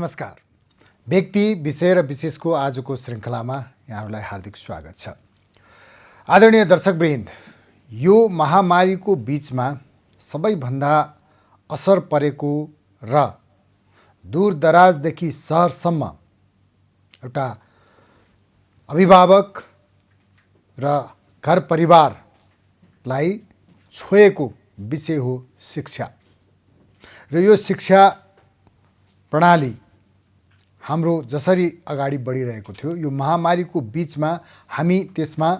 नमस्कार। व्यक्ति विषय र विशेषको आजको श्रृङ्खलामा यहाँहरूलाई हार्दिक स्वागत छ। आदरणीय दर्शकवृन्द, यो महामारीको बीचमा सबैभन्दा असर परेको र दूरदराजदेखि सहरसम्म एउटा अभिभावक र घर परिवारलाई छोएको विषय हो शिक्षा। र यो शिक्षा प्रणाली हाम्रो जसरी अगाडि बढिरहेको थियो, यो महामारीको बीचमा हामी त्यसमा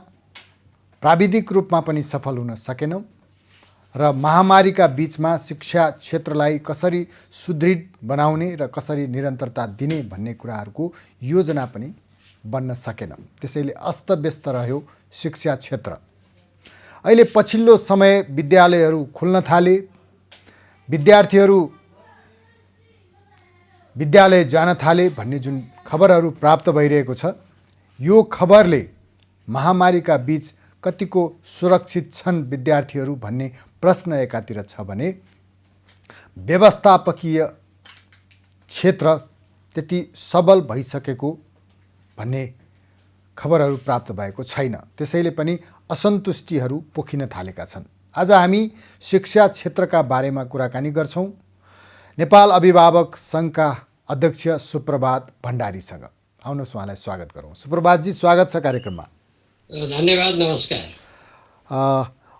प्राविधिक रूपमा पनि सफल हुन सकेनौँ र महामारीका बीचमा शिक्षा क्षेत्रलाई कसरी सुदृढ बनाउने र कसरी निरन्तरता दिने भन्ने कुराहरूको योजना पनि बन्न सकेन। त्यसैले अस्तव्यस्त रह्यो शिक्षा क्षेत्र। अहिले पछिल्लो समय विद्यालयहरू खुल्न थाले, विद्यार्थीहरू विद्यालय जान थाले भन्ने जुन खबरहरू प्राप्त भइरहेको छ, यो खबरले महामारीका बीच कतिको सुरक्षित छन् विद्यार्थीहरू भन्ने प्रश्न एकातिर छ भने व्यवस्थापकीय क्षेत्र त्यति सबल भइसकेको भन्ने खबरहरू प्राप्त भएको छैन। त्यसैले पनि असन्तुष्टिहरू पोखिन थालेका छन्। आज हामी शिक्षा क्षेत्रका बारेमा कुराकानी गर्छौँ नेपाल अभिभावक सङ्घका अध्यक्ष सुप्रभात भण्डारीसँग। आउनुहोस् उहाँलाई स्वागत गरौँ। सुप्रभातजी, स्वागत छ कार्यक्रममा। धन्यवाद, नमस्कार।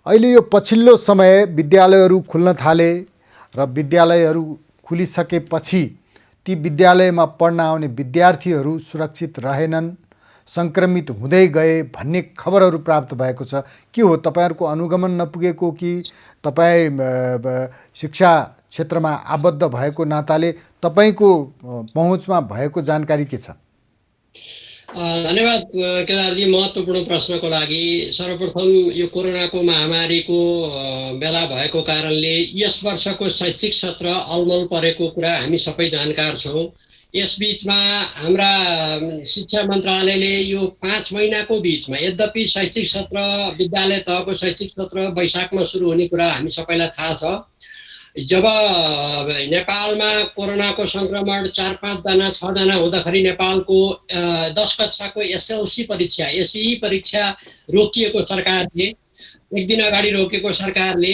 अहिले यो पछिल्लो समय विद्यालयहरू खुल्न थाले र विद्यालयहरू खुलिसकेपछि ती विद्यालयमा पढ्न आउने विद्यार्थीहरू सुरक्षित रहेनन्, सङ्क्रमित हुँदै गए भन्ने खबरहरू प्राप्त भएको छ। के हो, तपाईँहरूको अनुगमन नपुगेको कि तपाईँ शिक्षा क्षेत्रमा आबद्ध भएको नाताले तपाईँको पहुँचमा भएको जानकारी के छ? धन्यवाद केदारजी, महत्त्वपूर्ण प्रश्नको लागि। सर्वप्रथम यो कोरोनाको महामारीको बेला भएको कारणले यस वर्षको शैक्षिक सत्र अलमल परेको कुरा हामी सबै जानकार छौँ। यसबीचमा हाम्रा शिक्षा मन्त्रालयले यो 5 महिनाको बीचमा, यद्यपि शैक्षिक सत्र विद्यालय तहको शैक्षिक सत्र वैशाखमा सुरु हुने कुरा हामी सबैलाई थाहा छ। जब नेपालमा कोरोनाको सङ्क्रमण 4-5 जना 6 जना हुँदाखेरि नेपालको 10 कक्षाको एसएलसी परीक्षा, एसई परीक्षा रोकिएको सरकारले, एक दिन अगाडि रोकेको सरकारले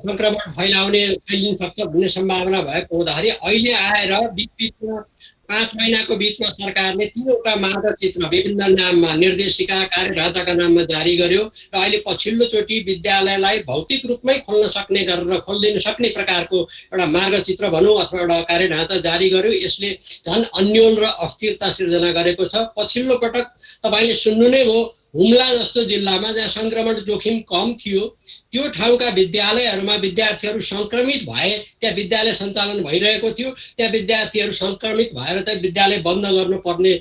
सङ्क्रमण फैलिन सक्छ भन्ने सम्भावना भएको हुँदाखेरि अहिले आएर बिचमा 5 महिनाको बीचमा सरकारले 3वटा मार्गचित्र विभिन्न नाममा, निर्देशिका, कार्यढाँचाका नाममा जारी गर्यो र अहिले पछिल्लोचोटि विद्यालयलाई भौतिक रूपमै खोल्न सक्ने गरेर खोलिदिन सक्ने प्रकारको एउटा मार्गचित्र भनौँ अथवा एउटा कार्यढाँचा जारी गर्यो। यसले झन् अन्योल र अस्थिरता सिर्जना गरेको छ। पछिल्लो पटक तपाईँले सुन्नु नै हो, हुम्ला जस्तो जिल्लामा जहाँ सङ्क्रमण जोखिम कम थियो त्यो ठाउँका विद्यालयहरूमा विद्यार्थीहरू सङ्क्रमित भए, त्यहाँ विद्यालय सञ्चालन भइरहेको थियो, त्यहाँ विद्यार्थीहरू सङ्क्रमित भएर चाहिँ विद्यालय बन्द गर्नुपर्ने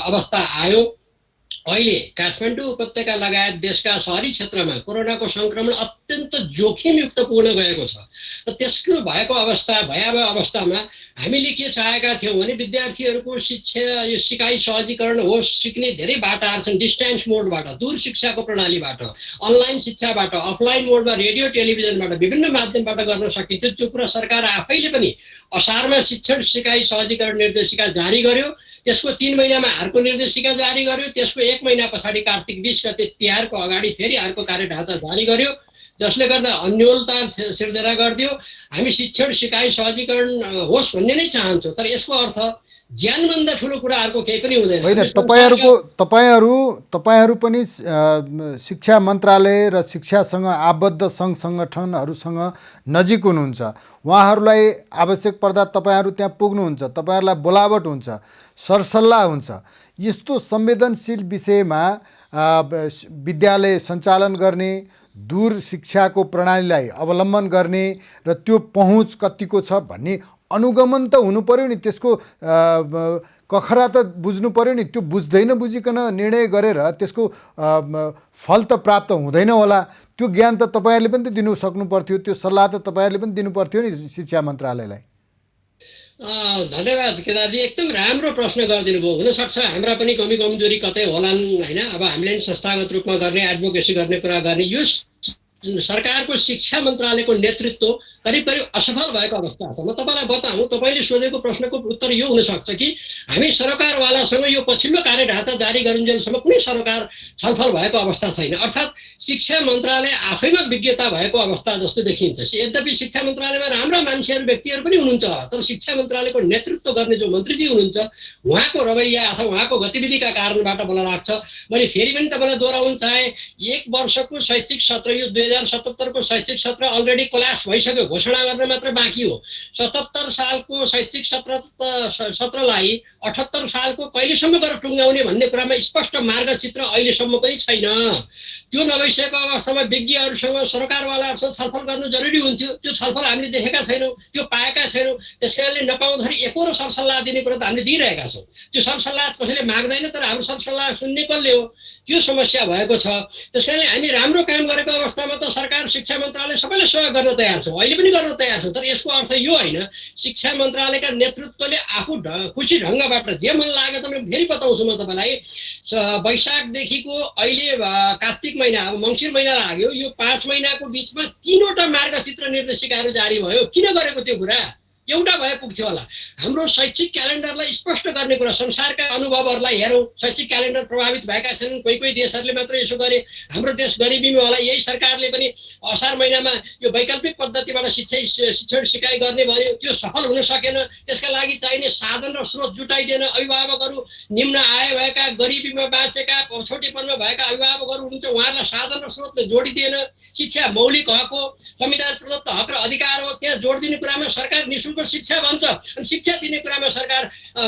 अवस्था आयो। अहिले काठमाडौँ उपत्यका लगायत देशका सहरी क्षेत्रमा कोरोनाको सङ्क्रमण अत्यन्त जोखिमयुक्त पुग्न गएको छ र त्यसको भएको अवस्था, भयावह अवस्थामा हामीले के चाहेका थियौँ भने विद्यार्थीहरूको सिकाइ सहजीकरण होस्, सिक्ने धेरै बाटाहरू छन्। डिस्टेन्स मोडबाट, दूर शिक्षाको प्रणालीबाट, अनलाइन शिक्षाबाट, अफलाइन मोडमा रेडियो टेलिभिजनबाट, विभिन्न माध्यमबाट गर्न सकिन्थ्यो। त्यो कुरा सरकार आफैले पनि असारमा शिक्षण सिकाइ सहजीकरण निर्देशिका जारी गर्यो। त्यसको 3 महिनामा अर्को निर्देशिका जारी गर्यो। त्यसको 1 महिना पछाडि कार्तिक 20 गते तिहारको अगाडि फेरि अर्को कार्यढाँचा जारी गर्यो, जसले गर्दा अन्योलता सिर्जना गरिदियो। हामी शिक्षण सिकाइ सहजीकरण होस् भन्ने नै चाहन्छौँ, तर यसको अर्थ ज्यानभन्दा ठुलो कुराहरूको केही पनि हुँदैन। होइन, तपाईँहरू पनि शिक्षा मन्त्रालय र शिक्षासँग आबद्ध सङ्घ सङ्गठनहरूसँग नजिक हुनुहुन्छ। उहाँहरूलाई आवश्यक पर्दा तपाईँहरू त्यहाँ पुग्नुहुन्छ, तपाईँहरूलाई बोलावट हुन्छ, सरसल्लाह हुन्छ। यस्तो संवेदनशील विषयमा विद्यालय सञ्चालन गर्ने, दूर शिक्षाको प्रणालीलाई अवलम्बन गर्ने र त्यो पहुँच कतिको छ भन्ने अनुगमन त हुनु पर्यो नि। त्यसको कखरा त बुझ्नु पर्यो नि। त्यो बुझिकन निर्णय गरेर त्यसको फल त प्राप्त हुँदैन होला। त्यो ज्ञान त तपाईँहरूले पनि त दिनु सक्नु पर्थ्यो, त्यो सल्लाह त तपाईँहरूले पनि दिनु पर्थ्यो नि शिक्षा मन्त्रालयलाई। धन्यवाद केदारजी, एकदम राम्रो प्रश्न गरिदिनु भयो। हुनसक्छ हाम्रा पनि कमी कमजोरी कतै होलान् होइन। अब हामीले नि संस्थागत रूपमा गर्ने, एडभोकेसी गर्ने कुरा गर्ने, यो सरकारको शिक्षा मन्त्रालयको नेतृत्व करिब करिब असफल भएको अवस्था छ। म तपाईँलाई बताउँ, तपाईँले सोधेको प्रश्नको उत्तर यो हुनसक्छ कि हामी सरकारवालासँग यो पछिल्लो कार्यढाँचा जारी गरुन्जेलसम्म कुनै सरकार छलफल भएको अवस्था छैन। अर्थात् शिक्षा मन्त्रालय आफैमा विज्ञता भएको अवस्था जस्तो देखिन्छ। यद्यपि शिक्षा मन्त्रालयमा राम्रा मान्छेहरू व्यक्तिहरू पनि हुनुहुन्छ, तर शिक्षा मन्त्रालयको नेतृत्व गर्ने जो मन्त्रीजी हुनुहुन्छ उहाँको रवैया अथवा उहाँको गतिविधिका कारणबाट मलाई लाग्छ। मैले फेरि पनि तपाईँलाई दोहोऱ्याउन चाहे, 1 वर्षको शैक्षिक सत्र, यो 2077 को शैक्षिक सत्र अलरेडी कोल्याप्स भइसक्यो, घोषणा गर्न मात्र बाँकी हो। 77 सालको शैक्षिक सत्रलाई 78 सालको कहिलेसम्म गरेर टुङ्ग्याउने भन्ने कुरामा स्पष्ट मार्गचित्र अहिलेसम्म पनि छैन। त्यो नभइसकेको अवस्थामा विज्ञहरूसँग सरकारवालाहरूसँग छलफल गर्नु जरुरी हुन्थ्यो। त्यो छलफल हामीले देखेका छैनौँ, त्यो पाएका छैनौँ। त्यसैले नपाउँदाखेरि एकोहोरो सरसल्लाह दिने कुरा त हामीले दिइरहेका छौँ। त्यो सरसल्लाह कसैले माग्दैन, तर हाम्रो सरसल्लाह सुन्ने कसले हो, त्यो समस्या भएको छ। त्यसैले हामी राम्रो काम गरेको अवस्थामा त सरकार शिक्षा मन्त्रालय सबैले सहयोग गर्न तयार छ, अहिले पनि गर्न तयार छ। तर यसको अर्थ यो होइन शिक्षा मन्त्रालयका नेतृत्वले आफू खुसी ढङ्गबाट जे मन लाग्यो त। फेरि बताउँछु म तपाईँलाई, वैशाखदेखिको अहिले कार्तिक महिना, अब मङ्सिर महिना लाग्यो, यो 5 महिनाको बिचमा 3वटा मार्गचित्र निर्देशिकाहरू जारी भयो। किन गरेको त्यो कुरा? एउटा भए पुग्थ्यो होला। हाम्रो शैक्षिक क्यालेन्डरलाई स्पष्ट गर्ने कुरा, संसारका अनुभवहरूलाई हेरौँ, शैक्षिक क्यालेन्डर प्रभावित भएका छैनन्। कोही देशहरूले मात्र यसो गरे, हाम्रो देश गरिबीमा होला। यही सरकारले पनि असार महिनामा यो वैकल्पिक पद्धतिबाट शिक्षण सिकाइ गर्ने भन्यो, त्यो सफल हुन सकेन। त्यसका लागि चाहिने साधन र स्रोत जुटाइदिएन। अभिभावकहरू निम्न आय भएका, गरिबीमा बाँचेका, पछौटेपनमा भएका अभिभावकहरू हुनुहुन्छ, उहाँहरूलाई साधन र स्रोतले जोडिदिएन। शिक्षा मौलिक हक हो, संविधान प्रदत्त हक र अधिकार हो, त्यहाँ जोड दिने कुरामा सरकार निःशुल्क शिक्षा भन्छ। अनि शिक्षा दिने कुरामा सरकार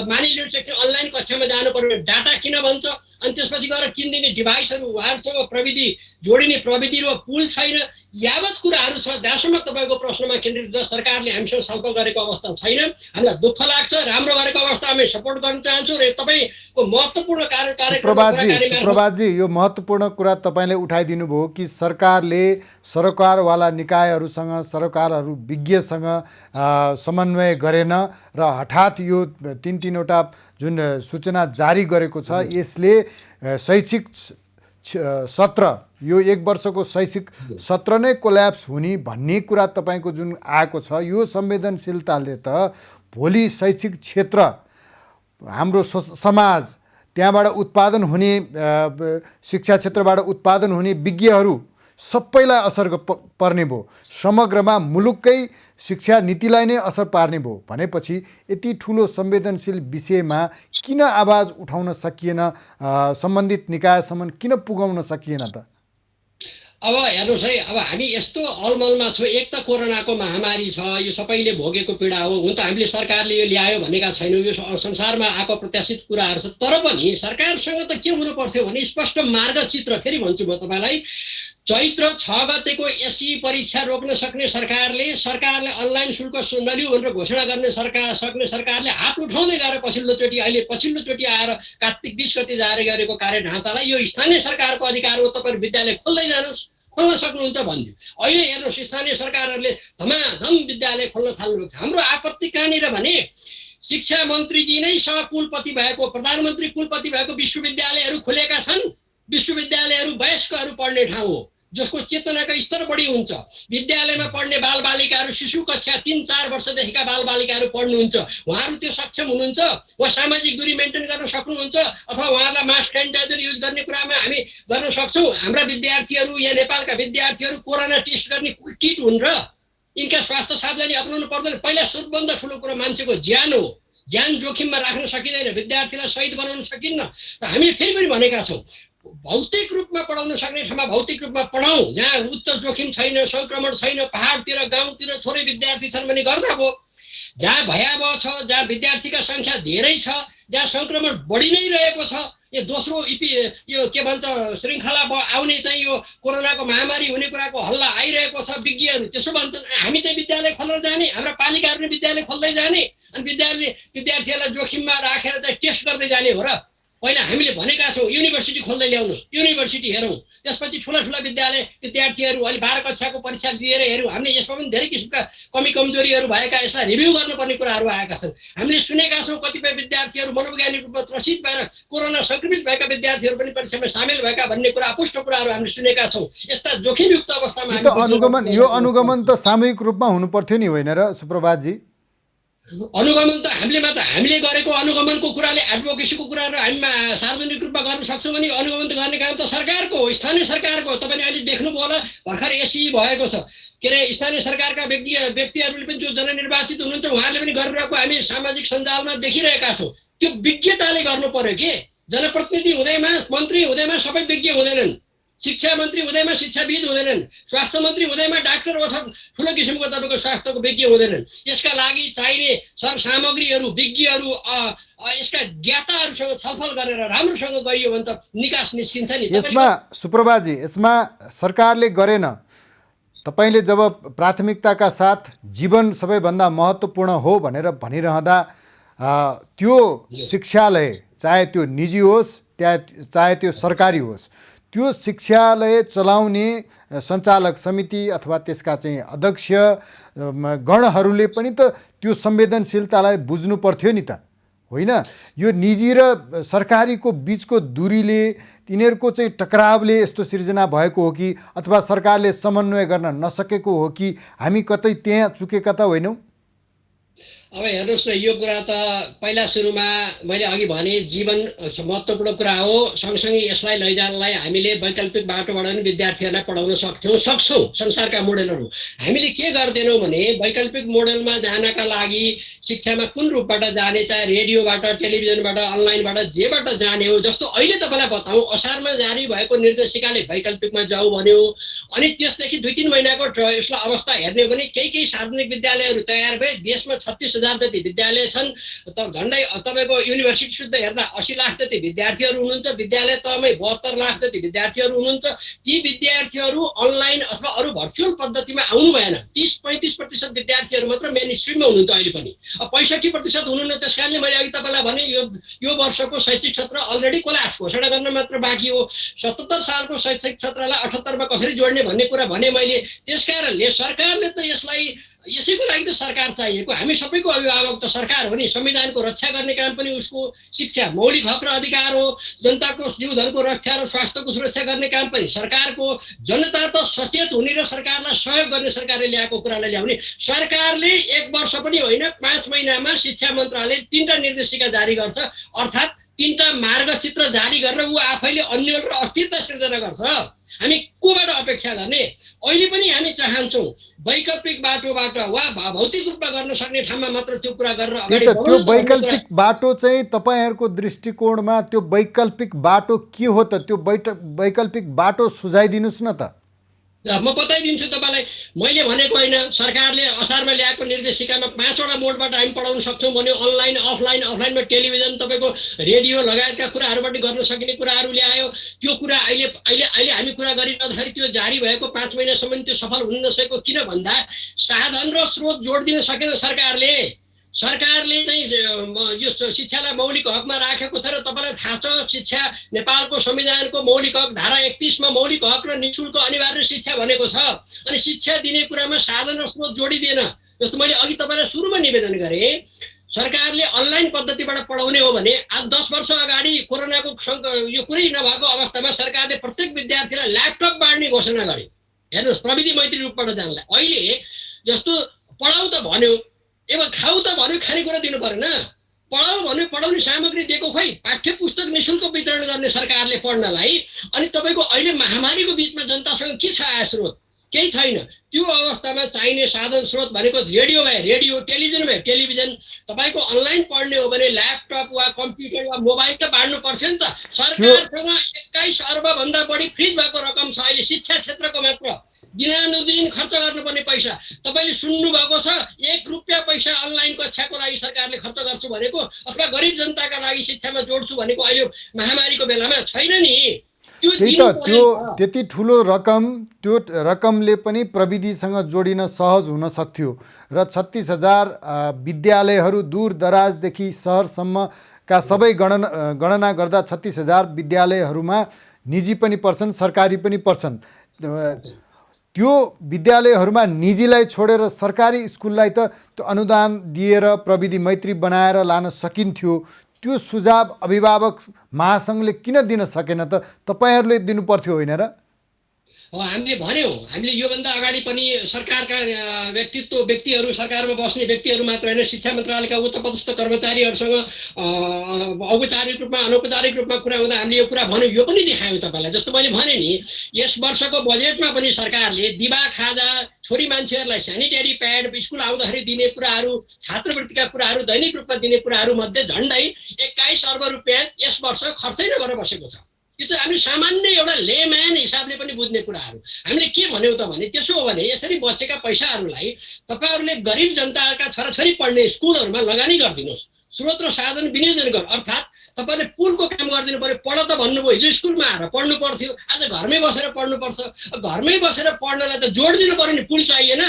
मानिलिनु शिक्षा अनलाइन कक्षामा जानु पर्यो, डाटा किन भन्छ। अनि त्यसपछि गएर किनिदिने डिभाइसहरू, उहाँहरूसँग प्रविधि जोडिने प्रविधि र पुल छैन। यावत कुराहरू छ जहाँसम्म तपाईँको प्रश्नमा केन्द्रित सरकारले हामीसँग छलफल गरेको अवस्था छैन। हामीलाई दुःख लाग्छ, राम्रो गरेको अवस्था हामी सपोर्ट गर्न चाहन्छौँ। र तपाईँको महत्त्वपूर्ण सुप्रभातजी, यो महत्त्वपूर्ण कुरा तपाईँले उठाइदिनु भयो कि सरकारले सरकारवाला निकायहरूसँग, सरकारहरू विज्ञसँग समन्वय गरेन र हठात यो 3-3वटा जुन सूचना जारी गरेको छ, यसले शैक्षिक सत्र, यो 1 वर्षको शैक्षिक सत्र नै कोल्याप्स हुने भन्ने कुरा तपाईँको जुन आएको छ, यो संवेदनशीलताले त भोलि शैक्षिक क्षेत्र, हाम्रो समाज, त्यहाँबाट उत्पादन हुने शिक्षा क्षेत्रबाट उत्पादन हुने विज्ञहरू सबैलाई असर पर्ने भयो। समग्रमा मुलुककै शिक्षा नीतिलाई नै असर पार्ने भयो भनेपछि यति ठुलो संवेदनशील विषयमा किन आवाज उठाउन सकिएन, सम्बन्धित निकायसम्म किन पुगाउन सकिएन त? अब हेर्नुहोस् है, अब हामी यस्तो अलमलमा छौँ। एक त कोरोनाको महामारी छ, यो सबैले भोगेको पीडा हो। हुन त हामीले सरकारले यो ल्यायो भनेका छैनौँ, यो संसारमा आएको प्रत्याशित कुराहरू छ। तर पनि सरकारसँग त के हुनु पर्थ्यो भने स्पष्ट मार्गचित्र। फेरि भन्छु म तपाईँलाई, चैत्र 6 गतेको एसई परीक्षा रोक्न सक्ने सरकारले अनलाइन शुल्क नलिऊ भनेर घोषणा गर्ने सरकारले हात उठाउँदै गएर अहिले पछिल्लोचोटि आएर कार्तिक 20 गते जारी गरेको कार्यढाँचालाई यो स्थानीय सरकारको अधिकार हो, तपाईहरु विद्यालय खोल्दै जानुहोस्, खोल्न सक्नुहुन्छ भन्यो। अहिले हेर्नुहोस्, स्थानीय सरकारहरूले धमाधम विद्यालय खोल्न थाल्नु। हाम्रो आपत्ति कहाँनिर भने शिक्षा मन्त्रीजी नै सहकुलपति भएको, प्रधानमन्त्री कुलपति भएको विश्वविद्यालयहरू खुलेका छन्। विश्वविद्यालयहरू वयस्कहरू पढ्ने ठाउँ हो, जसको चेतनाको स्तर बढी हुन्छ। विद्यालयमा पढ्ने बालबालिकाहरू, शिशु कक्षा 3-4 वर्षदेखिका बालबालिकाहरू पढ्नुहुन्छ। उहाँहरू त्यो सक्षम हुनुहुन्छ, उहाँ सामाजिक दूरी मेन्टेन गर्न सक्नुहुन्छ, अथवा उहाँहरूलाई मास्क सेनिटाइजर युज गर्ने कुरामा हामी गर्न सक्छौँ। हाम्रा विद्यार्थीहरू, यहाँ नेपालका विद्यार्थीहरू कोरोना टेस्ट गर्ने किट हुन् र यिनका स्वास्थ्य सावधानी अपनाउनु पर्दैन। पहिला सबभन्दा ठुलो कुरा मान्छेको ज्यान हो, ज्यान जोखिममा राख्न सकिँदैन, विद्यार्थीलाई शहीद बनाउन सकिन्न। र हामीले फेरि पनि भनेका छौँ, भौतिक रूपमा पढाउन सक्ने ठाउँमा भौतिक रूपमा पढाउँ, जहाँ उच्च जोखिम छैन, संक्रमण छैन, पहाडतिर गाउँतिर थोरै विद्यार्थी छन् भने गर्दा भयो। जहाँ भयावह छ, जहाँ विद्यार्थीका सङ्ख्या धेरै छ, जहाँ संक्रमण बढी नै रहेको छ, यो दोस्रो यो के भन्छ श्रृङ्खला आउने चाहिँ यो कोरोनाको महामारी हुने कुराको हल्ला आइरहेको छ। विज्ञहरू त्यसो भन्छन्, हामी चाहिँ विद्यालय खोल्न जाने, हाम्रा पालिकाहरूले विद्यालय खोल्दै जाने, अनि विद्यार्थीहरूलाई जोखिममा राखेर चाहिँ टेस्ट गर्दै जाने हो र? पहिला हामीले भनेका छौँ युनिभर्सिटी खोल्दै ल्याउनुहोस्, युनिभर्सिटी हेरौँ, त्यसपछि ठुला ठुला विद्यालय विद्यार्थीहरू अहिले 12 कक्षाको परीक्षा दिएर हेरौँ, हामीले यसमा पनि धेरै किसिमका कमी कमजोरीहरू भएका, यसलाई रिभ्यू गर्नुपर्ने कुराहरू आएका छन्। हामीले सुनेका छौँ कतिपय विद्यार्थीहरू मनोवैज्ञानिक रूपमा त्रसित भएर कोरोना सङ्क्रमित भएका विद्यार्थीहरू पनि परीक्षामा सामेल भएका भन्ने कुरा अपुष्ट कुराहरू हामीले सुनेका छौँ। यस्ता जोखिमयुक्त अवस्थामा यो अनुगमन त सामूहिक रूपमा हुनुपर्थ्यो नि, होइन र सुप्रभातजी? अनुगमन त हामीले गरेको अनुगमनको कुराले एडभोकेसीको कुराहरू हामी सार्वजनिक रूपमा गर्न सक्छौँ भने अनुगमन त गर्ने काम त सरकारको हो, स्थानीय सरकारको। तपाईँले अहिले देख्नुभयो होला भर्खर एसी भएको छ, के अरे स्थानीय सरकारका व्यक्तिहरूले पनि जो जननिर्वाचित हुनुहुन्छ उहाँहरूले पनि गरिरहेको हामी सामाजिक सञ्जालमा देखिरहेका छौँ। त्यो विज्ञताले गर्नु पर्यो के। जनप्रतिनिधि हुँदैमा, मन्त्री हुँदैमा सबै विज्ञ हुँदैनन्, शिक्षा मन्त्री हुँदैमा शिक्षाविद हुँदैनन्, स्वास्थ्य मन्त्री हुँदैमा डाक्टर अथवा ठुलो किसिमको तपाईँको स्वास्थ्यको विज्ञ हुँदैनन्। यसका लागि चाहिने सरसामग्रीहरू विज्ञहरू यसका ज्ञाताहरूसँग छलफल गरेर राम्रोसँग गइयो भने त निकास निस्किन्छ नि। यसमा सुप्रभातजी, यसमा सरकारले गरेन, तपाईँले जब प्राथमिकताका साथ जीवन सबैभन्दा महत्त्वपूर्ण हो भनेर भनिरहँदा त्यो शिक्षालय चाहे त्यो निजी होस् चाहे त्यो सरकारी होस्, त्यो शिक्षालय चलाउने सञ्चालक समिति अथवा त्यसका चाहिँ अध्यक्ष गणहरूले पनि त त्यो संवेदनशीलतालाई बुझ्नु पर्थ्यो नि त, होइन? यो निजी र सरकारीको बिचको दूरीले, तिनीहरूको चाहिँ टकरावले यस्तो सिर्जना भएको हो कि अथवा सरकारले समन्वय गर्न नसकेको हो कि हामी कतै त्यहाँ चुकेका त होइनौँ? अब हेर्नुहोस् न, यो कुरा त पहिला सुरुमा मैले अघि भने जीवन महत्त्वपूर्ण कुरा हो। सँगसँगै यसलाई लैजानलाई हामीले वैकल्पिक बाटोबाट पनि विद्यार्थीहरूलाई पढाउन सक्छौँ। संसारका मोडेलहरू हामीले के गर्दैनौँ भने वैकल्पिक मोडेलमा जानका लागि शिक्षामा कुन रूपबाट जाने, चाहे रेडियोबाट, टेलिभिजनबाट, अनलाइनबाट, जेबाट जाने हो। जस्तो अहिले तपाईँलाई बताउँ, असारमा जारी भएको निर्देशिकाले वैकल्पिकमा जाऊ भन्यो, अनि त्यसदेखि 2-3 महिनाको यसलाई अवस्था हेर्ने हो भने केही सार्वजनिक विद्यालयहरू तयार भए। देशमा 36,000 जति विद्यालय छन्, झन्डै तपाईँको युनिभर्सिटी शुद्ध हेर्दा 80 लाख जति विद्यार्थीहरू हुनुहुन्छ, विद्यालय तहमै 72 लाख जति विद्यार्थीहरू हुनुहुन्छ। ती विद्यार्थीहरू अनलाइन अथवा अरू भर्चुअल पद्धतिमा आउनु भएन। 30-35% विद्यार्थीहरू मात्र मेन स्ट्रिममा हुनुहुन्छ अहिले पनि। अब 65% हुनुहुन्न। त्यस कारणले मैले अघि तपाईँलाई भने यो वर्षको शैक्षिक सत्र अलरेडी कोल्याप्स घोषणा गर्न मात्र बाँकी हो। 77 सालको शैक्षिक सत्रलाई 78मा कसरी जोड्ने भन्ने कुरा भने मैले। त्यस कारणले सरकारले त यसैको लागि त सरकार चाहिएको। हामी सबैको अभिभावक त सरकार हो नि। संविधानको रक्षा गर्ने काम पनि उसको, शिक्षा मौलिक हक र अधिकार हो, जनताको जीवधनको रक्षा र स्वास्थ्यको सुरक्षा गर्ने काम पनि सरकारको। जनता त सचेत हुने र सरकारलाई सहयोग गर्ने, सरकारले ल्याएको कुरालाई ल्याउने। सरकारले 1 वर्ष पनि होइन, 5 महिनामा शिक्षा मन्त्रालयले 3टा निर्देशिका जारी गर्छ, अर्थात् 3टा मार्गचित्र जारी गरेर ऊ आफैले अन्यल र अस्थिरता सिर्जना गर्छ। हामी कोबाट अपेक्षा गर्ने? अहिले पनि हामी चाहन्छौँ वैकल्पिक बाटोबाट वा भौतिक रूपमा गर्न सक्ने ठाउँमा मात्र त्यो कुरा गरेर अगाडि बढ्नु। त्यो वैकल्पिक बाटो चाहिँ तपाईँहरूको दृष्टिकोणमा त्यो वैकल्पिक बाटो के हो त? त्यो वैकल्पिक बाटो सुझाइदिनुहोस् न त। म बताइदिन्छु तपाईँलाई। मैले भनेको होइन, सरकारले असारमा ल्याएको निर्देशिकामा 5वटा मोडबाट हामी पढाउन सक्छौँ भन्यो। अनलाइन, अफलाइनमा टेलिभिजन, तपाईँको रेडियो लगायतका कुराहरूबाट गर्न सकिने कुराहरू ल्यायो। त्यो कुरा अहिले हामी कुरा गरिरहँदाखेरि त्यो जारी भएको 5 महिनासम्म त्यो सफल हुन नसकेको किन भन्दा साधन र स्रोत जोड दिन सकेन सरकारले। सरकारले चाहिँ यो शिक्षालाई मौलिक हकमा राखेको छ र तपाईँलाई थाहा छ शिक्षा नेपालको संविधानको मौलिक हक धारा 31मा मौलिक हक र निःशुल्क अनिवार्य शिक्षा भनेको छ। अनि शिक्षा दिने कुरामा साधन र स्रोत जोडिदिएन। जस्तो मैले अघि तपाईँलाई सुरुमा निवेदन गरेँ, सरकारले अनलाइन पद्धतिबाट पढाउने हो भने आज 10 वर्ष अगाडि कोरोनाको यो कुरै नभएको अवस्थामा सरकारले प्रत्येक विद्यार्थीलाई ल्यापटप बाँड्ने घोषणा गरे। हेर्नुहोस्, प्रविधि मैत्री रूपबाट जानलाई। अहिले जस्तो पढाउ त भन्यो, अब खाऊ त भन्यो, खानेकुरा दिनु परेन। पढाउ भन्यो, पढाउने सामग्री दिएको, खोइ पाठ्य पुस्तक निःशुल्क वितरण गर्ने सरकारले पढ्नलाई। अनि तपाईँको अहिले महामारीको बिचमा जनतासँग के छ आय स्रोत? केही छैन। त्यो अवस्थामा चाहिने साधन स्रोत भनेको रेडियो भए रेडियो, टेलिभिजन भए टेलिभिजन। तपाईँको अनलाइन पढ्ने हो भने ल्यापटप वा कम्प्युटर वा मोबाइल त बाँड्नु पर्छ नि त। सरकारसँग 21 अर्बभन्दा बढी फ्रिज भएको रकम छ अहिले शिक्षा क्षेत्रको मात्र। दिनानुदिन खर्च गर्नुपर्ने पैसा तपाईँले सुन्नुभएको छ। 1 रुपियाँ पैसा अनलाइन कक्षाको लागि सरकारले खर्च गर्छु भनेको अथवा गरिब जनताका लागि शिक्षामा जोड्छु भनेको अहिले महामारीको बेलामा छैन नि। त्यही त, त्यो त्यति ठुलो रकम, त्यो रकमले पनि प्रविधिसँग जोडिन सहज हुन सक्थ्यो र 36,000 विद्यालयहरू दूर दराजदेखि सहरसम्म का सबै गणना गर्दा 36,000 विद्यालयहरूमा निजी पनि पर्छन्, सरकारी पनि पर्छन्। त्यो विद्यालयहरूमा निजीलाई छोडेर सरकारी स्कुललाई त त्यो अनुदान दिएर प्रविधि मैत्री बनाएर लान सकिन्थ्यो। त्यो सुझाव अभिभावक महासङ्घले किन दिन सकेन त? तपाईँहरूले दिनुपर्थ्यो होइन र? हामीले भन्यौँ, हामीले योभन्दा अगाडि पनि सरकारका व्यक्तिहरू, सरकारमा बस्ने व्यक्तिहरू मात्र होइन, शिक्षा मन्त्रालयका उच्चपदस्थ कर्मचारीहरूसँग औपचारिक रूपमा अनौपचारिक रूपमा कुरा हुँदा हामीले यो कुरा भन्यौँ, यो पनि देखायौँ तपाईँलाई। जस्तो मैले भने नि, यस वर्षको बजेटमा पनि सरकारले दिवा खाजा, छोरी मान्छेहरूलाई सेनिटरी प्याड, स्कुल आउँदाखेरि दिने कुराहरू, छात्रवृत्तिका कुराहरू, दैनिक रूपमा दिने कुराहरू मध्ये झन्डै 21 अर्ब रुपियाँ यस वर्ष खर्चै नभएर बसेको छ। यो चाहिँ हामीले सामान्य एउटा लेम्यान हिसाबले पनि बुझ्ने कुराहरू। हामीले के भन्यौँ त भने, त्यसो हो भने यसरी बचेका पैसाहरूलाई तपाईँहरूले गरिब जनताका छोराछोरी पढ्ने स्कुलहरूमा लगानी गरिदिनुहोस्, स्रोत र साधन विनियोजन गर्नु। अर्थात् तपाईँले पुलको काम गरिदिनु पर्यो। पढ त भन्नुभयो, हिजो स्कुलमा आएर पढ्नु पर्थ्यो, आज घरमै बसेर पढ्नुपर्छ। घरमै बसेर पढ्नलाई त जोड दिनु पर्यो नि, पुल चाहिएन,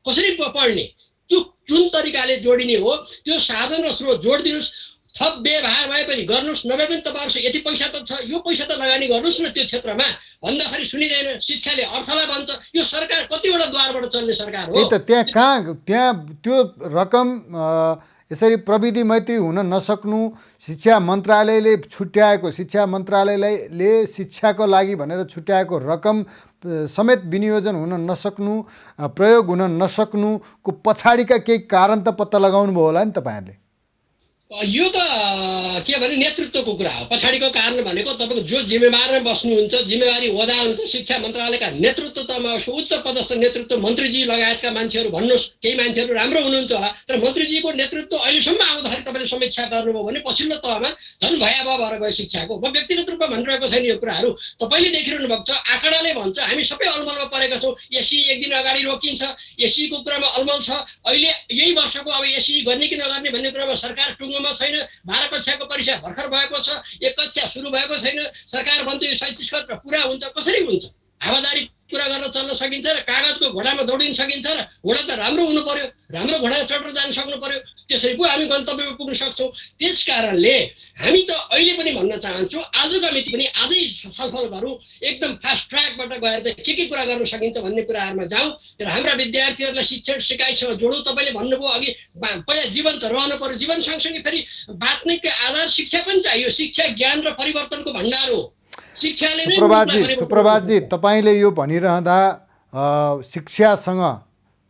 कसरी पढ्ने? त्यो जुन तरिकाले जोडिने हो त्यो साधन र स्रोत जोड दिनुहोस्। थप व्यवहार भए पनि गर्नुहोस्, नभए पनि तपाईँहरूसँग यति पैसा त छ, यो पैसा त लगानी गर्नुहोस् न त्यो क्षेत्रमा भन्दाखेरि सुनिँदैन। शिक्षाले अर्थलाई भन्छ। यो सरकार कतिवटा द्वारबाट चल्ने सरकार हो? त्यही त, त्यहाँ त्यो रकम यसरी प्रविधि मैत्री हुन नसक्नु, शिक्षा मन्त्रालयले छुट्याएको, शिक्षा मन्त्रालयले शिक्षाको लागि भनेर छुट्याएको रकम समेत विनियोजन हुन नसक्नु, प्रयोग हुन नसक्नुको पछाडिका केही कारण त पत्ता लगाउनु भयो होला नि तपाईँहरूले? यो त के भने नेतृत्वको कुरा हो। पछाडिको कारण भनेको तपाईँको जो जिम्मेवारमा बस्नुहुन्छ, जिम्मेवारी ओदा हुन्छ, शिक्षा मन्त्रालयका नेतृत्वमा उच्च पदस्थ नेतृत्व, मन्त्रीजी लगायतका मान्छेहरू भन्नुहोस्, केही मान्छेहरू राम्रो हुनुहुन्छ होला, तर मन्त्रीजीको नेतृत्व अहिलेसम्म आउँदाखेरि तपाईँले समीक्षा गर्नुभयो भने पछिल्लो तहमा झन् भयावह भएर गयो शिक्षाको। म व्यक्तिगत रूपमा भनिरहेको छैन यो कुराहरू, तपाईँले देखिरहनु भएको छ। आँकडाले भन्छ हामी सबै अलमलमा परेका छौँ। एसी एक दिन अगाडि रोकिन्छ, एसीको कुरामा अलमल छ। अहिले यही वर्षको अब एसी गर्ने कि नगर्ने भन्ने कुरामा सरकार टुङ्गोमा छैन। 12 कक्षाको परीक्षा भर्खर भएको छ, 1 कक्षा सुरु भएको छैन। सरकार भन्छ यो शैक्षिक सत्र पुरा हुन्छ, कसरी हुन्छ? हावादारी कुरा गर्न चल्न सकिन्छ र कागजको घोडामा दौडिन सकिन्छ र घोडा त राम्रो हुनु पर्यो, राम्रो घोडा चढेर जान सक्नु पर्यो, त्यसरी पो हामी गन्तव्यमा पुग्न सक्छौँ। त्यस कारणले हामी त अहिले पनि भन्न चाहन्छु, आजका मिति पनि आजै छलफल गरौँ, एकदम फास्ट ट्र्याकबाट गएर चाहिँ के कुरा गर्न सकिन्छ भन्ने कुराहरूमा जाउँ र हाम्रा विद्यार्थीहरूलाई शिक्षण सिकाइसँग जोडौँ। तपाईँले भन्नुभयो अघि पहिला जीवन त रहनु पर्यो, जीवन सँगसँगै फेरि बाँच्नेको आधार शिक्षा पनि चाहियो। शिक्षा ज्ञान र परिवर्तनको भण्डार हो। सुप्रभातजी, तपाईँले यो भनिरहँदा शिक्षासँग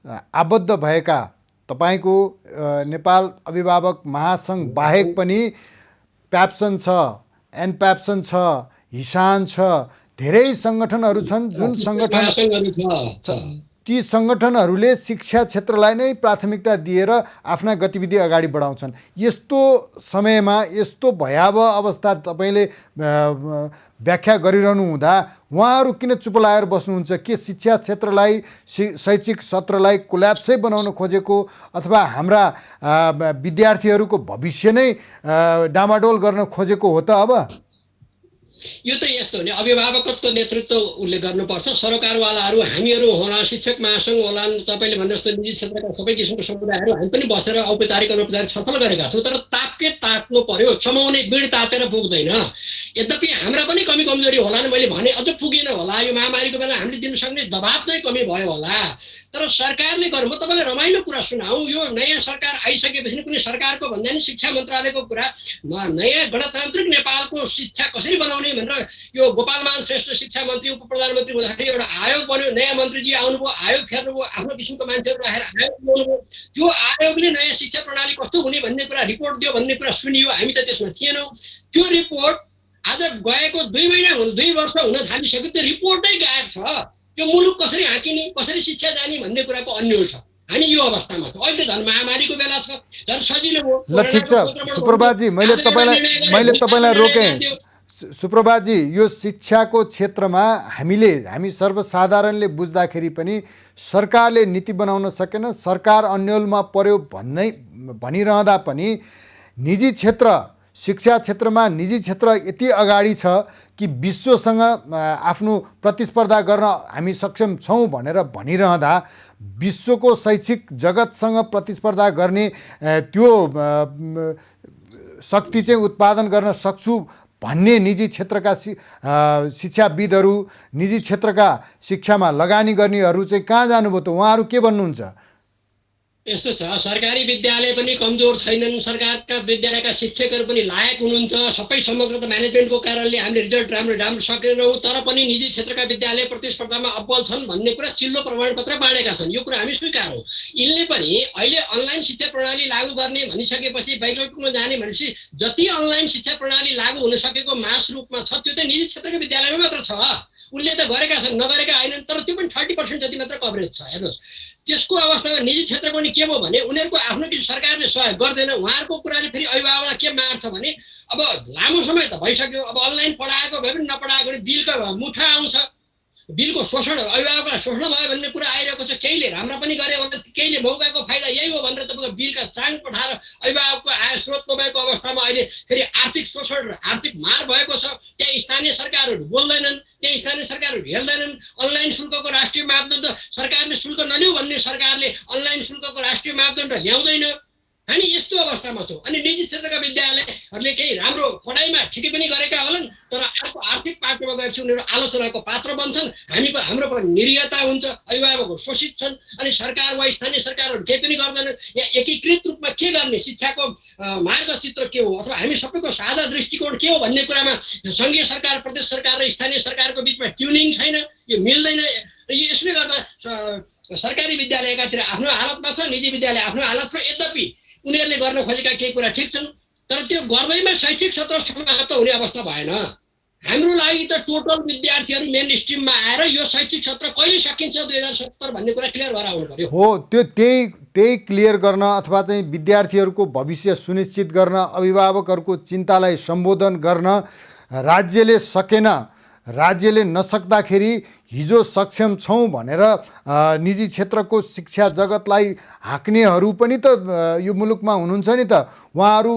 आबद्ध भएका तपाईँको नेपाल अभिभावक महासङ्घ बाहेक पनि प्याप्सन छ, एनप्याप्सन छ, हिसान छ, धेरै सङ्गठनहरू छन् जुन सङ्गठन ती सङ्गठनहरूले शिक्षा क्षेत्रलाई नै प्राथमिकता दिएर आफ्ना गतिविधि अगाडि बढाउँछन्। यस्तो समयमा यस्तो भयावह अवस्था तपाईँले व्याख्या गरिरहनु हुँदा उहाँहरू किन चुप लागेर बस्नुहुन्छ? के शिक्षा क्षेत्रलाई, शैक्षिक सत्रलाई कोल्याप्सै बनाउन खोजेको अथवा हाम्रा विद्यार्थीहरूको भविष्य नै डामाडोल गर्न खोजेको हो त? अब यो त यस्तो हो नि, अभिभावकत्व नेतृत्व उसले गर्नुपर्छ। सरोकारवालाहरू हामीहरू होला, शिक्षक महासङ्घ होला, तपाईँले भने जस्तो निजी क्षेत्रका सबै किसिमको समुदायहरू हामी पनि बसेर औपचारिक अनौपचारिक छलफल गरेका छौँ। तर तात्नु पर्यो, समाउने बिड तातेर पुग्दैन। यद्यपि हाम्रा पनि कमी कमजोरी होला नि, मैले भने अझ पुगेन होला। यो महामारीको बेला हामीले दिन सक्ने दबाब चाहिँ कमी भयो होला। तर सरकारले गर्नु, म तपाईँलाई रमाइलो कुरा सुनाऊ, यो नयाँ सरकार आइसकेपछि कुनै सरकारको भन्दा नि शिक्षा मन्त्रालयको कुरा, नयाँ गणतान्त्रिक नेपालको शिक्षा कसरी बनाउने भनेर यो गोपालमान श्रेष्ठ शिक्षा मन्त्री उप प्रधानमन्त्री हुँदाखेरि एउटा आयोग बन्यो। नयाँ मन्त्रीजी आउनुभयो, आयोग फेर्नुभयो, आफ्नो किसिमको मान्छेहरू राखेर आयोग बनाउनुभयो। त्यो आयोगले नयाँ शिक्षा प्रणाली कस्तो हुने भन्ने कुरा रिपोर्ट दियो भन्ने कुरा सुनियो, हामी त त्यसमा थिएनौँ। त्यो रिपोर्ट आज गएको 2 वर्ष हुन थालिसक्यो, त्यो रिपोर्टै गायब छ। यो मुलुक कसरी हाँकिने, कसरी शिक्षा जाने भन्ने कुराको अन्यल छ। हामी यो अवस्थामा छौँ। अहिले झन् महामारीको बेला छ, झन् सजिलो हो। ल ठिक छ सुप्रभातजी, मैले तपाईँलाई रोकेँ। सुप्रभातजी, यो शिक्षाको क्षेत्रमा हामी सर्वसाधारणले बुझ्दाखेरि पनि सरकारले नीति बनाउन सकेन, सरकार अन्यलमा पर्यो भनिरहँदा पनि निजी क्षेत्र, शिक्षा क्षेत्रमा निजी क्षेत्र यति अगाडि छ कि विश्वसँग आफ्नो प्रतिस्पर्धा गर्न हामी सक्षम छौँ भनेर भनिरहँदा विश्वको शैक्षिक जगतसँग प्रतिस्पर्धा गर्ने त्यो शक्ति चाहिँ उत्पादन गर्न सक्छु भन्ने निजी क्षेत्रका शिक्षाविदहरू, निजी क्षेत्रका शिक्षामा लगानी गर्नेहरू चाहिँ कहाँ जानुभयो त? उहाँहरू के भन्नुहुन्छ? यस्तो छ, सरकारी विद्यालय पनि कमजोर छैनन्, सरकारका विद्यालयका शिक्षकहरू पनि लायक हुनुहुन्छ, सबै समग्र त म्यानेजमेन्टको कारणले हामीले रिजल्ट राम्रो सकेनौँ, तर पनि निजी क्षेत्रका विद्यालय प्रतिस्पर्धामा अब्बल छन् भन्ने कुरा चिल्लो प्रमाणपत्र बाँडेका छन्। यो कुरा हामी स्वीकारौँ। यिनले पनि अहिले अनलाइन शिक्षा प्रणाली लागू गर्ने भनिसकेपछि, वैकल्पिकमा जाने भनेपछि जति अनलाइन शिक्षा प्रणाली लागू हुन सकेको मास रूपमा छ त्यो चाहिँ निजी क्षेत्रका विद्यालयमा मात्र छ। उनले त गरेका छन्, नगरेका होइनन्, तर त्यो पनि 30% जति मात्र कभरेज छ। हेर्नुहोस्, त्यसको अवस्थामा निजी क्षेत्रको पनि के भयो भने उनीहरूको आफ्नो कि सरकारले सहयोग गर्दैन। उहाँहरूको कुराले फेरि अभिभावकलाई के मार्छ भने अब लामो समय त भइसक्यो, अब अनलाइन पढाएको भए पनि नपढाएको भने बिलको मुठा आउँछ, बिलको शोषण, अभिभावकलाई शोषण भयो भन्ने कुरा आइरहेको छ। केहीले राम्रो पनि गरे भने केहीले मौकाको फाइदा यही हो भनेर तपाईँको बिलका चाङ पठाएर अभिभावकको आय स्रोत नभएको अवस्थामा अहिले फेरि आर्थिक शोषण र आर्थिक मार भएको छ। त्यहाँ स्थानीय सरकारहरू बोल्दैनन्, त्यहाँ स्थानीय सरकारहरू हेर्दैनन्। अनलाइन शुल्कको राष्ट्रिय मापदण्ड सरकारले शुल्क नलिऊ भन्ने सरकारले अनलाइन शुल्कको राष्ट्रिय मापदण्ड ल्याउँदैन। हामी यस्तो अवस्थामा छौँ। अनि निजी क्षेत्रका विद्यालयहरूले केही राम्रो पढाइमा ठिकै पनि गरेका होलान्, तर अर्को आर्थिक पाटोमा गएपछि उनीहरू आलोचनाको पात्र बन्छन्। हाम्रो पनि निरीहता हुन्छ, अभिभावकहरू शोषित छन्, अनि सरकार वा स्थानीय सरकारहरू केही पनि गर्दैनन्। यहाँ एकीकृत रूपमा के गर्ने, शिक्षाको मार्गचित्र के हो, अथवा हामी सबैको साझा दृष्टिकोण के हो भन्ने कुरामा सङ्घीय सरकार, प्रदेश सरकार र स्थानीय सरकारको बिचमा ट्युनिङ छैन। यो मिल्दैन। यसले गर्दा सरकारी विद्यालय एकातिर आफ्नो हालतमा छ, निजी विद्यालय आफ्नो हालत छ। यद्यपि उनीहरूले गर्न खोजेका केही कुरा ठिक छन्, तर त्यो गर्दैमा शैक्षिक क्षेत्र समाप्त हुने अवस्था भएन। हाम्रो लागि त टोटल विद्यार्थीहरू मेन स्ट्रिममा आएर यो शैक्षिक क्षेत्र कहिले सकिन्छ 2070 भन्ने कुरा क्लियर भएर आउनु पर्यो। हो, त्यो त्यही क्लियर गर्न अथवा चाहिँ विद्यार्थीहरूको भविष्य सुनिश्चित गर्न, अभिभावकहरूको चिन्तालाई सम्बोधन गर्न राज्यले सकेन। राज्यले नसक्दाखेरि हिजो सक्षम छौँ भनेर निजी क्षेत्रको शिक्षा जगतलाई हाँक्नेहरू पनि त यो मुलुकमा हुनुहुन्छ नि त। उहाँहरू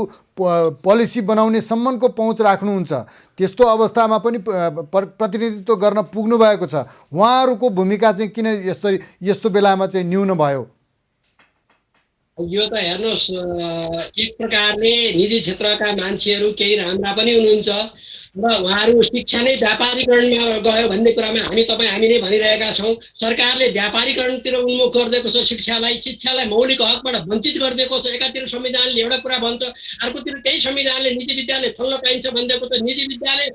पोलिसी बनाउने सम्मको पहुँच राख्नुहुन्छ। त्यस्तो अवस्थामा पनि प्रतिनिधित्व गर्न पुग्नु भएको छ। उहाँहरूको भूमिका चाहिँ किन यस्तो बेलामा चाहिँ न्यून भयो? यो त हेर्नुहोस्, एक प्रकारले निजी क्षेत्रका मान्छेहरू केही राम्रा पनि हुनुहुन्छ र उहाँहरू शिक्षा नै व्यापारीकरणमा गयो भन्ने कुरामा हामी नै भनिरहेका छौँ। सरकारले व्यापारीकरणतिर उन्मुख गरिदिएको छ शिक्षालाई मौलिक हकबाट वञ्चित गरिदिएको छ। एकातिर संविधानले एउटा कुरा भन्छ, अर्कोतिर त्यही संविधानले निजी विद्यालय खोल्न पाइन्छ भनिदिएको छ। निजी विद्यालय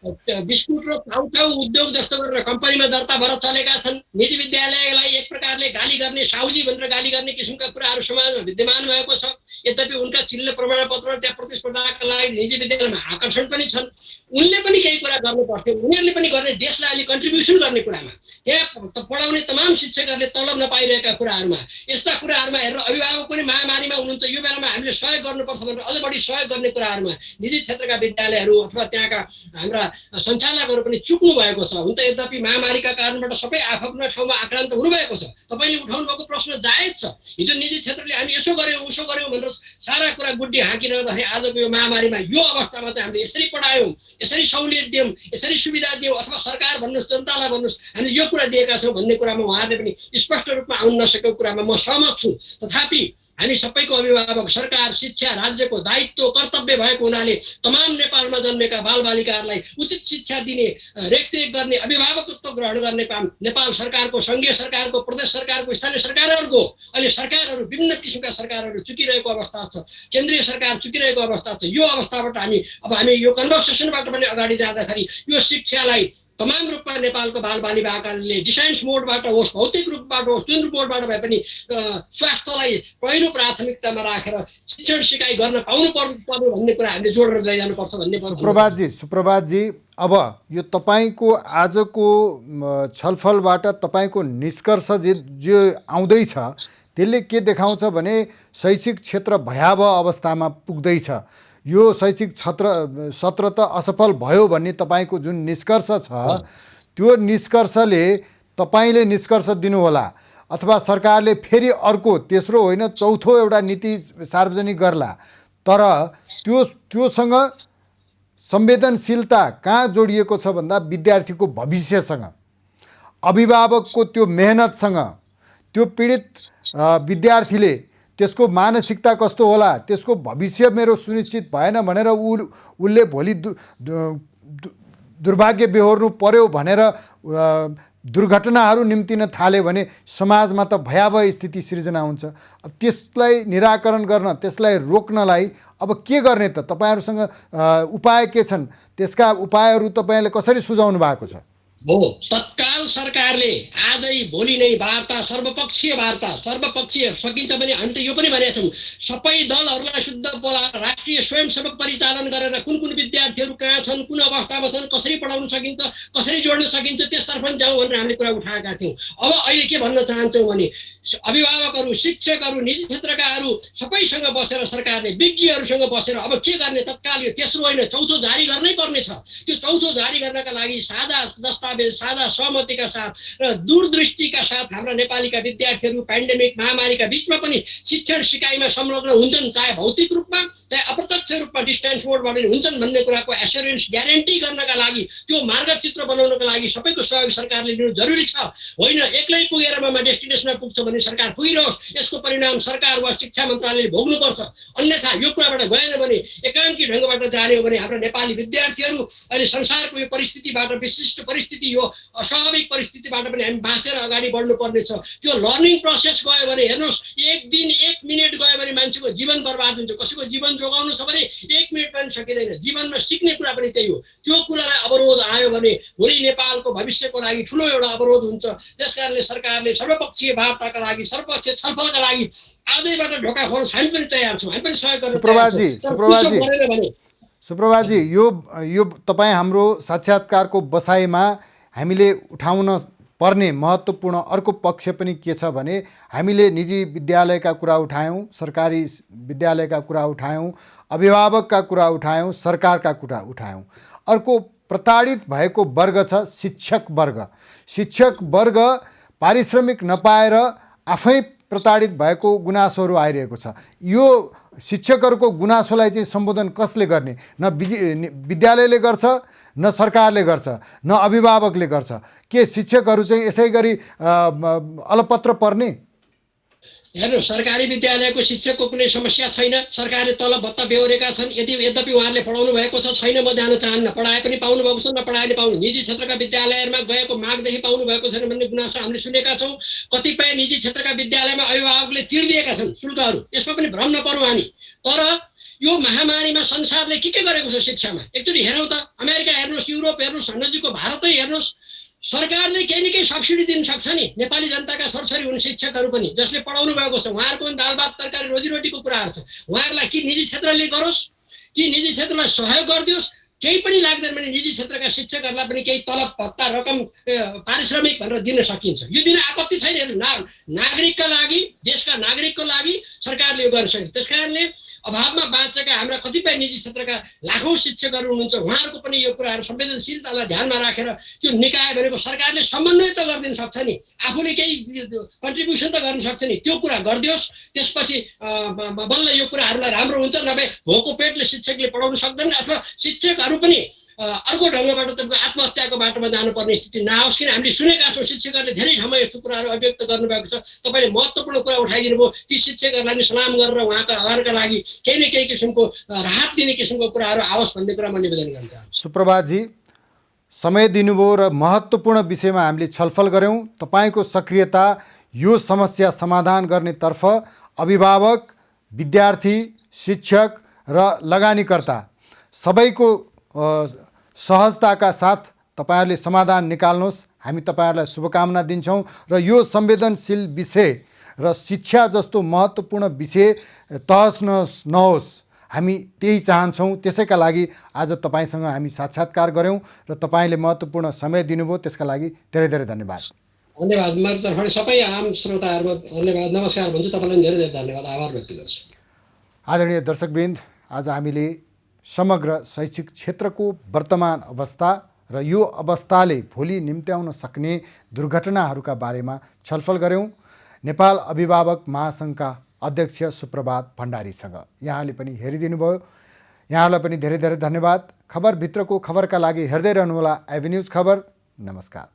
बिस्कुट र चाउचाउ उद्योग जस्तो गरेर कम्पनीमा दर्ता भएर चलेका छन्। निजी विद्यालयलाई एक प्रकारले गाली गर्ने, साउजी भनेर गाली गर्ने किसिमका कुराहरू समाजमा विद्यमान भएको छ। यद्यपि उनका चिल्लो प्रमाणपत्र त्यहाँ प्रतिस्पर्धाका लागि निजी विद्यालयमा आकर्षण पनि छन्। उनले पनि केही कुरा गर्नुपर्थ्यो। उनीहरूले पनि गर्ने, देशलाई अलि कन्ट्रिब्युसन गर्ने कुरामा, त्यहाँ पढाउने तमाम शिक्षकहरूले तलब नपाइरहेका कुराहरूमा, यस्ता कुराहरूमा हेरेर अभिभावक पनि महामारीमा हुनुहुन्छ। यो बेलामा हामीले सहयोग गर्नुपर्छ भनेर अझ बढी सहयोग गर्ने कुराहरूमा निजी क्षेत्रका विद्यालयहरू अथवा त्यहाँका हाम्रा सञ्चालकहरू पनि चुक्नु भएको छ। हुन त यद्यपि महामारीका कारणबाट सबै आफ्नो ठाउँमा आक्रान्त हुनुभएको छ। तपाईँले उठाउनु भएको प्रश्न जायज छ। हिजो निजी क्षेत्रले हामी यसो गर्यौँ उसो गर्यौँ भनेर सारा कुरा गुड्डी हाँकिरहँदाखेरि आजको यो महामारीमा यो अवस्थामा चाहिँ हामीले यसरी पढायौँ, यसरी सहुलियत दियौँ, यसरी सुविधा दियौँ, अथवा सरकार भन्नुहोस्, जनतालाई भन्नुहोस्, हामीले यो कुरा दिएका छौँ भन्ने कुरामा उहाँहरूले पनि स्पष्ट रूपमा आउन नसकेको कुरामा म सहमत छु। तथापि हामी सबैको अभिभावक, सरकार, शिक्षा, राज्यको दायित्व, कर्तव्य भएको हुनाले तमाम नेपालमा जन्मेका बालबालिकाहरूलाई उचित शिक्षा दिने, रेखदेख गर्ने, अभिभावकत्व ग्रहण गर्ने काम नेपाल सरकारको, सङ्घीय सरकारको, प्रदेश सरकारको, स्थानीय सरकारहरूको, अहिले सरकारहरू विभिन्न किसिमका सरकारहरू चुकिरहेको अवस्था छ, केन्द्रीय सरकार चुकिरहेको अवस्था छ। यो अवस्थाबाट हामी यो कन्भर्सेसनबाट पनि अगाडि जाँदाखेरि यो शिक्षालाई तमाम रूपमा नेपालको बालबालिकाले डिसाइन्स मोडबाट होस्, भौतिक रूपबाट होस्, जुन मोडबाट भए पनि स्वास्थ्यलाई पहिलो प्राथमिकतामा राखेर शिक्षण सिकाइ गर्न पाउनु पर्यो भन्ने कुरा हामीले जोडेर लैजानुपर्छ भन्ने। सुप्रभातजी, अब यो तपाईँको आजको छलफलबाट तपाईँको निष्कर्ष जो आउँदैछ त्यसले के देखाउँछ भने शैक्षिक क्षेत्र भयावह अवस्थामा पुग्दैछ। यो शैक्षिक सत्र त असफल भयो भन्ने तपाईँको जुन निष्कर्ष छ, त्यो निष्कर्षले तपाईँले निष्कर्ष दिनुहोला अथवा सरकारले फेरि अर्को, तेस्रो होइन चौथो एउटा नीति सार्वजनिक गर्ला। तर त्योसँग संवेदनशीलता कहाँ जोडिएको छ भन्दा विद्यार्थीको भविष्यसँग, अभिभावकको त्यो मेहनतसँग, त्यो पीडित विद्यार्थीले त्यसको मानसिकता कस्तो होला, त्यसको भविष्य मेरो सुनिश्चित भएन भनेर उसले भोलि दुर्भाग्य बेहोर्नु पर्यो भनेर दुर्घटनाहरू निम्तिन थाल्यो भने समाजमा त भयावह स्थिति सिर्जना हुन्छ। अब त्यसलाई निराकरण गर्न, त्यसलाई रोक्नलाई अब के गर्ने त? तपाईँहरूसँग उपाय के छन्? त्यसका उपायहरू तपाईँले कसरी सुझाउनु भएको छ? हो, तत्काल सरकारले आजै भोलि नै वार्ता, सर्वपक्षीय वार्ता, सर्वपक्षीय सकिन्छ भने हामी त यो पनि भनेका छौँ, सबै दलहरूलाई शुद्ध बोलाएर राष्ट्रिय स्वयंसेवक परिचालन गरेर कुन कुन विद्यार्थीहरू कहाँ छन्, कुन अवस्थामा छन्, कसरी पढाउन सकिन्छ, कसरी जोड्न सकिन्छ, त्यसतर्फ पनि जाउँ भनेर हामीले कुरा उठाएका थियौँ। अब अहिले के भन्न चाहन्छौँ भने अभिभावकहरू, शिक्षकहरू, निजी क्षेत्रकाहरू सबैसँग बसेर सरकारले विज्ञहरूसँग बसेर अब के गर्ने तत्काल, यो तेस्रो होइन चौथो जारी गर्नै पर्नेछ। त्यो चौथो जारी गर्नका लागि साझा दस्तावेज, साझा सहमतिका साथ र दूरदृष्टिका साथ हाम्रा नेपालीका विद्यार्थीहरू पेन्डेमिक महामारीका बिचमा पनि शिक्षण सिकाइमा संलग्न हुन्छन्, चाहे भौतिक रूपमा चाहे अप्रत्यक्ष रूपमा डिस्टेन्स मोडबाट हुन्छन् भन्ने कुराको एस्योरेन्स ग्यारेन्टी गर्नका लागि, त्यो मार्गचित्र बनाउनका लागि सबैको सहयोग सरकारले लिनु जरुरी छ। होइन एक्लै पुगेर ममा डेस्टिनेसनमा पुग्छ भने सरकार पुगिरहोस्, यसको परिणाम सरकार वा शिक्षा मन्त्रालयले भोग्नुपर्छ। अन्यथा यो कुराबाट गएन भने, एकाङ्की ढङ्गबाट जाने हो भने हाम्रा नेपाली विद्यार्थीहरू अहिले संसारको यो परिस्थितिबाट, विशिष्ट परिस्थिति, यो अस्वाभाविक परिस्थितिबाट पनि हामी बाँचेर अगाडि बढ्नु पर्नेछ। त्यो लर्निङ प्रोसेस गयो भने हेर्नुहोस्, एक दिन एक मिनट गयो भने मान्छेको जीवन बर्बाद हुन्छ। कसैको जीवन जोगाउनु छ भने एक मिनट पनि सकिँदैन। जीवनमा सिक्ने कुरा पनि त्यही हो। त्यो कुरालाई अवरोध आयो भने भोलि नेपालको भविष्यको लागि ठुलो एउटा अवरोध हुन्छ। त्यसकारणले सरकारले सर्वपक्षीय वार्ताका लागि, सर्वपक्षीय छलफलका लागि आजैबाट ढोका खोल्नुहोस्, हामी पनि तयार छौँ, हामी पनि सहयोग गर्न तयार छौँ। सुप्रभातजी, यो तपाईँ हाम्रो साक्षात्कारको बसाइमा हामीले उठाउन पर्ने महत्त्वपूर्ण अर्को पक्ष पनि के छ भने हामीले निजी विद्यालयका कुरा उठायौँ, सरकारी विद्यालयका कुरा उठायौँ, अभिभावकका कुरा उठायौँ, सरकारका कुरा उठायौँ। अर्को प्रताडित भएको वर्ग छ शिक्षक वर्ग। शिक्षक वर्ग पारिश्रमिक नपाएर आफै प्रताडित भएको गुनासोहरू आइरहेको छ। यो शिक्षकहरूको गुनासोलाई चाहिँ सम्बोधन कसले गर्ने? न विद्यालयले गर्छ, न सरकारले गर्छ, न अभिभावकले गर्छ। के शिक्षकहरू चाहिँ यसै गरी अलपत्र पर्ने? हेर्नु, सरकारी विद्यालयको शिक्षकको कुनै समस्या छैन। सरकारले तलब भत्ता बेहोरेका छन्। यद्यपि उहाँहरूले पढाउनु भएको छ छैन, म जान चाहन्न। पढाए पनि पाउनु भएको छ, नपढाए पाउनु। निजी क्षेत्रका विद्यालयहरूमा गएको मागदेखि पाउनु भएको छैन भन्ने गुनासो हामीले सुनेका छौँ। कतिपय निजी क्षेत्रका विद्यालयमा अभिभावकले तिर्दिएका छन् शुल्कहरू। यसमा पनि भ्रम नपरौँ हामी। तर यो महामारीमा संसारले के गरेको छ शिक्षामा एकचोटि हेरौँ त। अमेरिका हेर्नुहोस्, युरोप हेर्नुहोस्, नजिकको भारतै हेर्नुहोस्, सरकारले केही न केही सब्सिडी दिन सक्छ नि। नेपाली जनताका सरसरी हुन् शिक्षकहरू पनि, जसले पढाउनु भएको छ। उहाँहरूको पनि दाल भात तरकारी रोजीरोटीको कुराहरू छ। उहाँहरूलाई कि निजी क्षेत्रले गरोस्, कि निजी क्षेत्रलाई सहयोग गरिदियोस्, केही पनि लाग्दैन भने निजी क्षेत्रका शिक्षकहरूलाई पनि केही तलब भत्ता रकम पारिश्रमिक भनेर दिन सकिन्छ। यो दिन आपत्ति छैन। नागरिकका लागि, देशका नागरिकको लागि सरकारले यो गर्न सक्छ। त्यस कारणले अभावमा बाँचेका हाम्रा कतिपय निजी क्षेत्रका लाखौँ शिक्षकहरू हुनुहुन्छ, उहाँहरूको पनि यो कुराहरू संवेदनशीलतालाई ध्यानमा राखेर त्यो निकाय भनेको सरकारले समन्वय त गरिदिन सक्छ नि, आफूले केही कन्ट्रिब्युसन त गर्न सक्छ नि। त्यो कुरा गरिदियोस्, त्यसपछि बल्ल यो कुराहरूलाई राम्रो हुन्छ। नभए भोको पेटले शिक्षकले पढाउन सक्दैन, अथवा शिक्षकहरू पनि अर्को ढङ्गबाट तपाईँको आत्महत्याको बाटोमा जानुपर्ने स्थिति नआओस्। किन हामीले सुनेका छौँ शिक्षकहरूले धेरै ठाउँमा यस्तो कुराहरू अभिव्यक्त गर्नुभएको छ। तपाईँले महत्त्वपूर्ण कुरा उठाइदिनु भयो। ती शिक्षकहरूलाई नि सलाम गरेर उहाँका आधारका लागि केही न केही किसिमको राहत दिने किसिमको कुराहरू आओस् भन्ने कुरा म निवेदन गर्न चाहन्छु। सुप्रभातजी, समय दिनुभयो र महत्त्वपूर्ण विषयमा हामीले छलफल गऱ्यौँ। तपाईँको सक्रियता यो समस्या समाधान गर्नेतर्फ अभिभावक, विद्यार्थी, शिक्षक र लगानीकर्ता सबैको सहजताका साथ तपाईहरूले समाधान निकाल्नुहोस्। हामी तपाईहरूलाई शुभकामना दिन्छौँ र यो संवेदनशील विषय र शिक्षा जस्तो महत्त्वपूर्ण विषय तहस नहोस्, हामी त्यही चाहन्छौँ। त्यसैका लागि आज तपाईँसँग हामी साक्षात्कार गऱ्यौँ र तपाईँले महत्त्वपूर्ण समय दिनुभयो, त्यसका लागि धेरै धेरै धन्यवाद। धन्यवाद। मेरो तर्फबाट सबै आम श्रोताहरूमा धन्यवाद, नमस्कार भन्छु। तपाईँलाई धेरै धेरै धन्यवाद, आभार व्यक्त गर्छु। आदरणीय दर्शकवृन्द, आज हामीले समग्र शैक्षिक क्षेत्रको वर्तमान अवस्था र यो अवस्थाले भोलि निम्त्याउन सक्ने दुर्घटनाहरूका बारेमा छलफल गऱ्यौँ नेपाल अभिभावक महासङ्घका अध्यक्ष सुप्रभात भण्डारीसँग। यहाँले पनि हेरिदिनु भयो, यहाँलाई पनि धेरै धेरै धन्यवाद। खबरभित्रको खबरका लागि हेर्दै रहनुहोला एभेन्यूज खबर। नमस्कार।